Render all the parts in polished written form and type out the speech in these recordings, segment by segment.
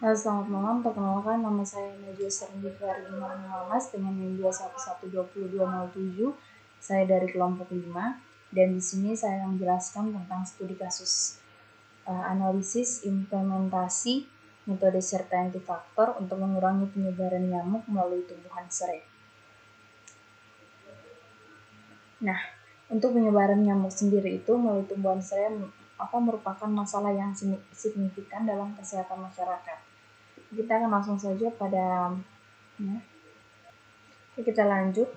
Selamat malam, perkenalkan nama saya Najwa Serendip Regina Muhammad dengan NIM 2112207. Saya dari kelompok 5 dan di sini saya akan menjelaskan tentang studi kasus analisis implementasi metode certainty factor untuk mengurangi penyebaran nyamuk melalui tumbuhan serai. Nah, untuk penyebaran nyamuk sendiri itu melalui tumbuhan serai merupakan masalah yang signifikan dalam kesehatan masyarakat. Kita akan langsung saja pada kita lanjut.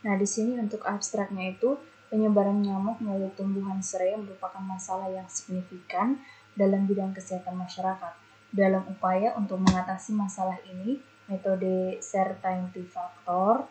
Nah, di sini untuk abstraknya itu penyebaran nyamuk melalui tumbuhan serai merupakan masalah yang signifikan dalam bidang kesehatan masyarakat. Dalam upaya untuk mengatasi masalah ini, metode certainty factor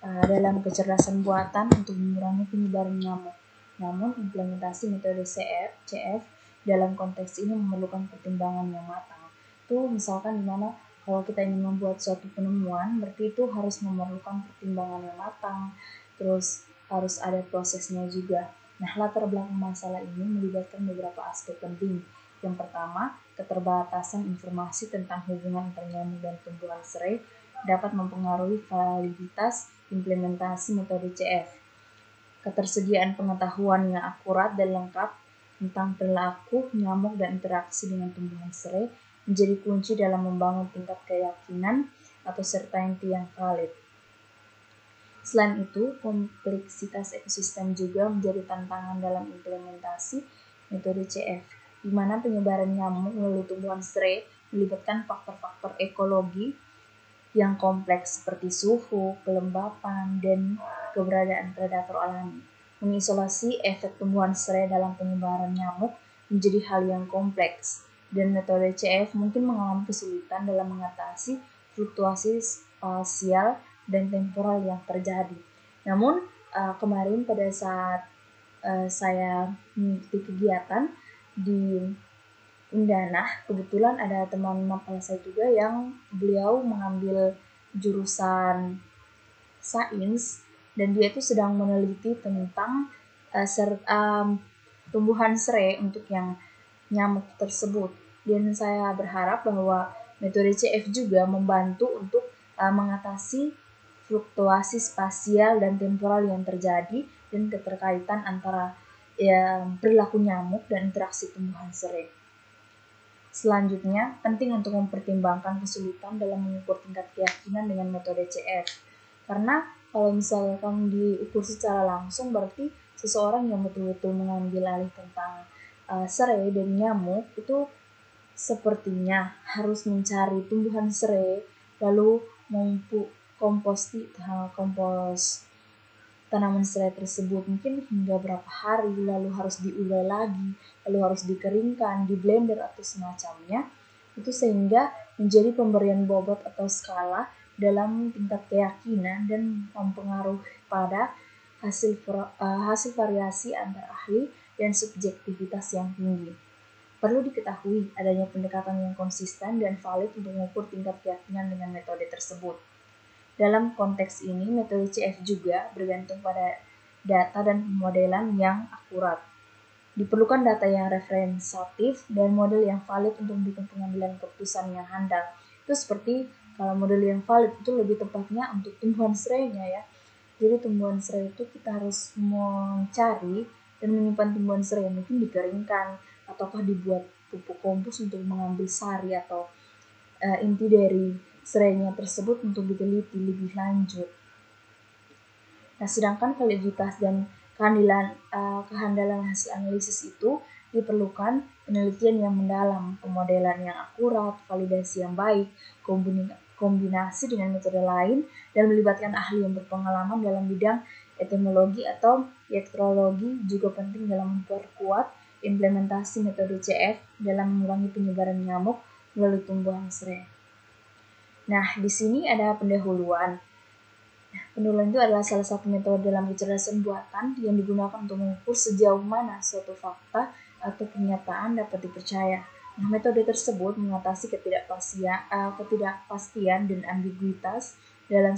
dalam kecerdasan buatan untuk mengurangi penyebaran nyamuk. Namun, implementasi metode CF dalam konteks ini memerlukan pertimbangan yang matang. Itu misalkan dimana kalau kita ingin membuat suatu penemuan, berarti itu harus memerlukan pertimbangan yang matang, terus harus ada prosesnya juga. Nah, latar belakang masalah ini melibatkan beberapa aspek penting. Yang pertama, keterbatasan informasi tentang hubungan antar nyamuk dan tumbuhan serai dapat mempengaruhi validitas implementasi metode CF. Ketersediaan pengetahuan yang akurat dan lengkap tentang perilaku nyamuk dan interaksi dengan tumbuhan serai menjadi kunci dalam membangun tingkat keyakinan atau certainty yang valid. Selain itu, kompleksitas ekosistem juga menjadi tantangan dalam implementasi metode CF, di mana penyebaran nyamuk melalui tumbuhan serai melibatkan faktor-faktor ekologi yang kompleks seperti suhu, kelembapan, dan keberadaan predator alami. Mengisolasi efek tumbuhan serai dalam penyebaran nyamuk menjadi hal yang kompleks, dan metode CF mungkin mengalami kesulitan dalam mengatasi fluktuasi spasial dan temporal yang terjadi. Namun, kemarin pada saat saya mengikuti kegiatan di Undanah, kebetulan ada teman mapel saya juga yang beliau mengambil jurusan sains dan dia itu sedang meneliti tentang tumbuhan serai untuk yang nyamuk tersebut. Dan saya berharap bahwa metode CF juga membantu untuk mengatasi fluktuasi spasial dan temporal yang terjadi dan keterkaitan antara perilaku nyamuk dan interaksi tumbuhan serai. Selanjutnya, penting untuk mempertimbangkan kesulitan dalam mengukur tingkat keyakinan dengan metode CF. Karena kalau misalkan diukur secara langsung, berarti seseorang yang betul-betul mengambil alih tentang serai dan nyamuk itu sepertinya harus mencari tumbuhan serai, lalu kompos tanaman serai tersebut mungkin hingga berapa hari, lalu harus diurai lagi, lalu harus dikeringkan, di blender atau semacamnya, itu sehingga menjadi pemberian bobot atau skala dalam tingkat keyakinan dan mempengaruhi pada hasil variasi antar ahli dan subjektivitas yang tinggi. Perlu diketahui adanya pendekatan yang konsisten dan valid untuk mengukur tingkat keyakinan dengan metode tersebut. Dalam konteks ini, metode CF juga bergantung pada data dan pemodelan yang akurat. Diperlukan data yang referensatif dan model yang valid untuk mendukung pengambilan keputusan yang handal. Itu seperti kalau model yang valid itu lebih tepatnya untuk tumbuhan serainya ya. Jadi tumbuhan serai itu kita harus mencari dan menyimpan tumbuhan serai, mungkin dikeringkan ataukah dibuat pupuk kompos untuk mengambil sari atau inti dari serainya tersebut untuk diteliti lebih lanjut. Nah, sedangkan validitas dan kehandalan hasil analisis itu diperlukan penelitian yang mendalam, pemodelan yang akurat, validasi yang baik, kombinasi dengan metode lain, dan melibatkan ahli yang berpengalaman dalam bidang etimologi atau iektrologi juga penting dalam memperkuat implementasi metode CF dalam mengurangi penyebaran nyamuk melalui tumbuhan serai. Nah, di sini ada pendahuluan. Pendahuluan itu adalah salah satu metode dalam kecerdasan buatan yang digunakan untuk mengukur sejauh mana suatu fakta atau pernyataan dapat dipercaya. Nah, metode tersebut mengatasi ketidakpastian dan ambiguitas dalam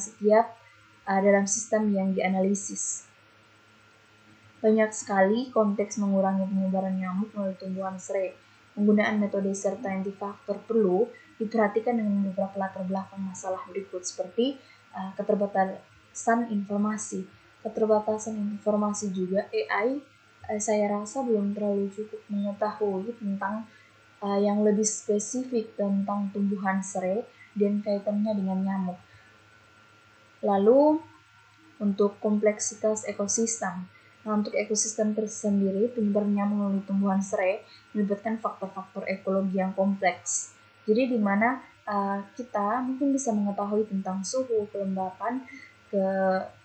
sistem yang dianalisis. Banyak sekali konteks mengurangi penyebaran nyamuk melalui tumbuhan serai. Penggunaan metode certainty factor perlu diperhatikan dengan beberapa latar belakang masalah berikut seperti keterbatasan informasi. Keterbatasan informasi juga AI saya rasa belum terlalu cukup mengetahui tentang yang lebih spesifik tentang tumbuhan serai dan kaitannya dengan nyamuk. Lalu untuk kompleksitas ekosistem. Nah, untuk ekosistem tersendiri, penyebaran nyamuk melalui tumbuhan serai melibatkan faktor-faktor ekologi yang kompleks. Jadi di mana kita mungkin bisa mengetahui tentang suhu, kelembapan,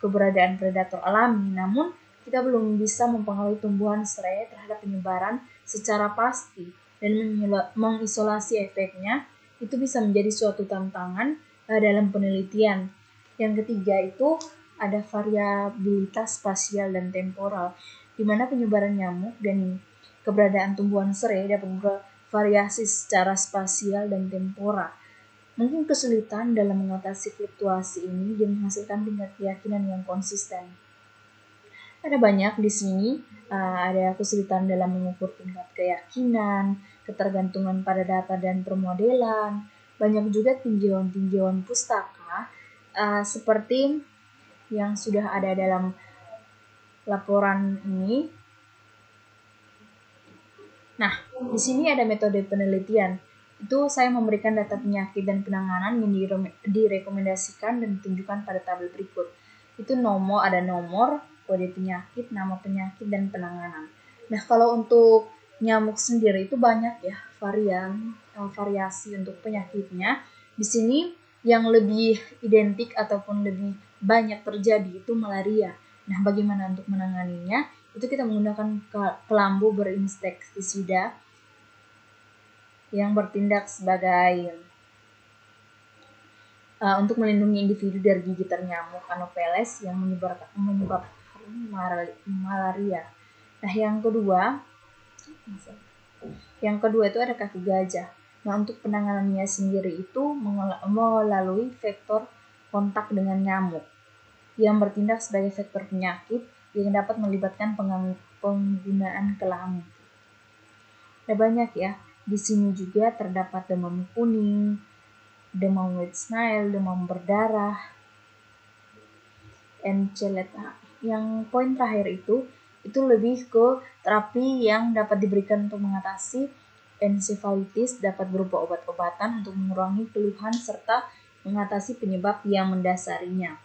keberadaan predator alami, namun kita belum bisa mempengaruhi tumbuhan serai terhadap penyebaran secara pasti dan mengisolasi efeknya itu bisa menjadi suatu tantangan dalam penelitian. Yang ketiga itu ada variabilitas spasial dan temporal, di mana penyebaran nyamuk dan keberadaan tumbuhan serai dapat bervariasi secara spasial dan temporal. Mungkin kesulitan dalam mengatasi fluktuasi ini dan menghasilkan tingkat keyakinan yang konsisten. Ada banyak di sini, ada kesulitan dalam mengukur tingkat keyakinan, ketergantungan pada data dan permodelan, banyak juga tinjauan-tinjauan pustaka seperti yang sudah ada dalam laporan ini. Nah, di sini ada metode penelitian. Itu saya memberikan data penyakit dan penanganan yang direkomendasikan dan ditunjukkan pada tabel berikut. Itu ada nomor, kode penyakit, nama penyakit, dan penanganan. Nah, kalau untuk nyamuk sendiri itu banyak ya variasi untuk penyakitnya. Di sini yang lebih identik ataupun lebih banyak terjadi itu malaria. Nah, bagaimana untuk menanganinya? Itu kita menggunakan kelambu berinsektisida yang bertindak sebagai untuk melindungi individu dari gigitan nyamuk Anopheles yang menyebabkan malaria. Nah, yang kedua itu ada kaki gajah. Nah, untuk penanganannya sendiri itu melalui vektor kontak dengan nyamuk yang bertindak sebagai vektor penyakit yang dapat melibatkan penggunaan kelambu. Ada banyak ya. Di sini juga terdapat demam kuning, demam white snail, demam berdarah, encephalitis. Yang poin terakhir itu lebih ke terapi yang dapat diberikan untuk mengatasi encephalitis, dapat berupa obat-obatan untuk mengurangi keluhan serta mengatasi penyebab yang mendasarinya.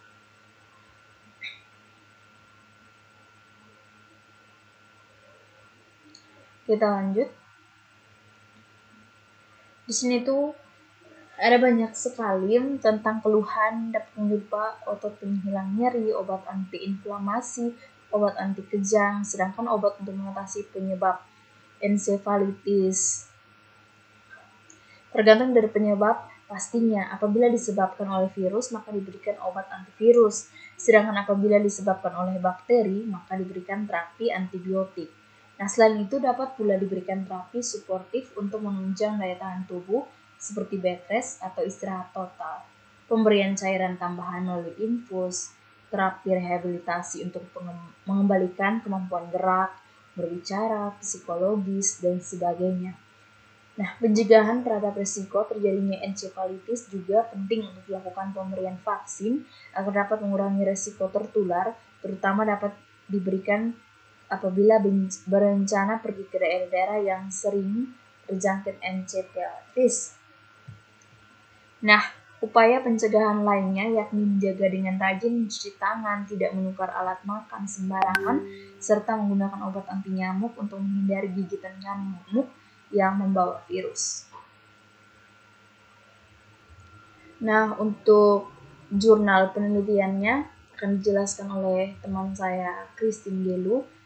Kita lanjut. Di sini tuh ada banyak sekali tentang keluhan dapat berupa otot penghilang nyeri, obat antiinflamasi, obat anti kejang, sedangkan obat untuk mengatasi penyebab encephalitis tergantung dari penyebab pastinya. Apabila disebabkan oleh virus, maka diberikan obat antivirus. Sedangkan apabila disebabkan oleh bakteri, maka diberikan terapi antibiotik. Nah, selain itu dapat pula diberikan terapi suportif untuk menunjang daya tahan tubuh seperti bed rest atau istirahat total. Pemberian cairan tambahan melalui infus, terapi rehabilitasi untuk mengembalikan kemampuan gerak, berbicara, psikologis, dan sebagainya. Nah, pencegahan terhadap risiko terjadinya encephalitis juga penting untuk dilakukan pemberian vaksin agar dapat mengurangi risiko tertular, terutama dapat diberikan apabila berencana pergi ke daerah-daerah yang sering terjangkit encephalitis. Nah, upaya pencegahan lainnya yakni menjaga dengan rajin mencuci tangan, tidak menukar alat makan sembarangan, serta menggunakan obat anti nyamuk untuk menghindari gigitan nyamuk yang membawa virus. Nah, untuk jurnal penelitiannya akan dijelaskan oleh teman saya Christine Gelu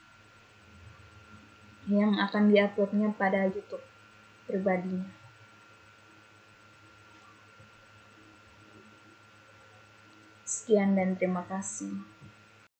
yang akan diuploadnya pada YouTube pribadinya. Sekian dan terima kasih.